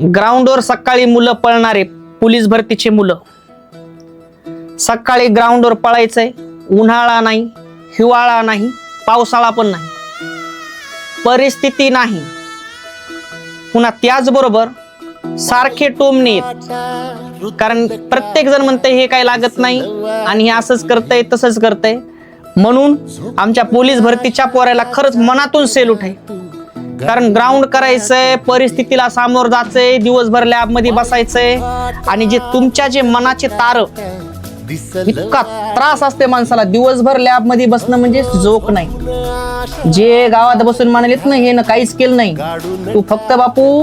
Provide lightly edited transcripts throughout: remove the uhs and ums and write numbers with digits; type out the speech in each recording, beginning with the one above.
ग्राउंडवर सकाळी मुलं पळणारे पोलीस भरतीचे मुलं, सकाळी ग्राउंडवर पळायचंय, उन्हाळा नाही, हिवाळा नाही, पावसाळा पण नाही, परिस्थिती नाही, पुन्हा त्याचबरोबर सारखे टोमणे आहेत. कारण प्रत्येक जण म्हणते हे काय लागत नाही आणि हे असंच करतंय तसंच करतंय. म्हणून आमच्या पोलीस भरतीच्या पोराला खरंच मनातून सेल्यूट आहे. कारण ग्राउंड करायचंय, परिस्थितीला सामोर जायचंय, दिवसभर लॅब मध्ये बसायचंय आणि जे तुमच्या जे मनाचे तार, इतका त्रास असते माणसाला. दिवसभर लॅब मध्ये बसणं म्हणजे जोक नाही. जे गावात बसून म्हणालेत ना हे ना काहीच केलं नाही, तू फक्त बापू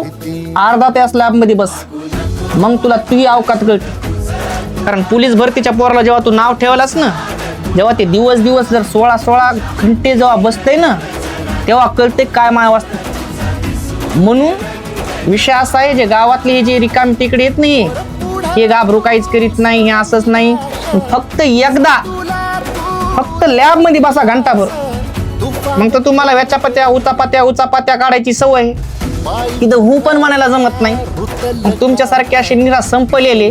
अर्धा तास लॅब मध्ये बस, मग तुला तुझी अवकात कळते. कारण पोलीस भरतीच्या पोराला जेव्हा तू नाव ठेवलास ना, जेव्हा ते दिवस जर 16 घंटे जेव्हा बसते ना, तेव्हा कळते काय माय वाजते. म्हणून विषय असा आहे, जे गावातले हे जे रिकाम तिकडे येत नाही, हे घाबरू काहीच करीत नाही, हे असंच नाही. फक्त एकदा फक्त लॅब मध्ये बसा घंटाभर, मग तर तुम्हाला व्याचापात्या उचापात्या काढायची सवय. तिथं हू पण म्हणायला जमत नाही. मग तुमच्यासारखे असे निरा संपलेले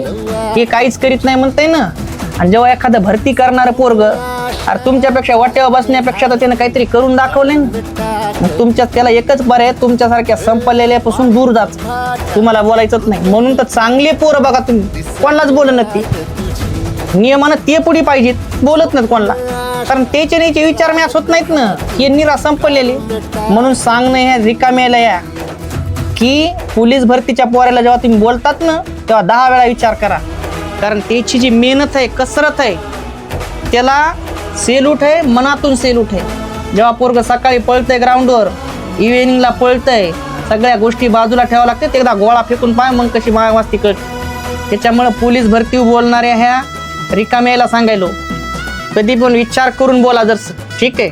हे काहीच करीत नाही म्हणताय ना. आणि जेव्हा एखादं भरती करणारं पोरग, अरे तुमच्यापेक्षा वाट्यावर बसण्यापेक्षा तर त्यानं काहीतरी करून दाखवले ना, मग तुमच्या त्याला एकच बरं आहे, तुमच्यासारख्या संपलेल्यापासून दूर जाच, तुम्हाला बोलायचंच नाही. म्हणून तर चांगले पोरं बघा तुम्ही, कोणालाच बोलत नाही. नियमानं ते पुढे पाहिजेत, बोलत नाहीत कोणाला. कारण त्याचे विचार मॅच होत नाहीत ना, हे निरा संपलेले. म्हणून सांगणं ह्या रिकाम्याला या की पोलीस भरतीच्या पोराला जेव्हा तुम्ही बोलतात ना, तेव्हा 10 वेळा विचार करा. कारण त्याची जी मेहनत आहे, कसरत आहे, त्याला सेल्यूट आहे, मनातून सेल्यूट आहे. जेव्हा पोरग सकाळी पळतंय ग्राउंडवर, इव्हिनिंगला पळतंय, सगळ्या गोष्टी बाजूला ठेवावं लागते. एकदा गोळा फेकून पाय, मग कशी माय वाजती कळते. त्याच्यामुळे पोलीस भरती बोलणाऱ्या ह्या रिकाम्याला सांगायलो, कधी पण विचार करून बोला जर. ठीक आहे.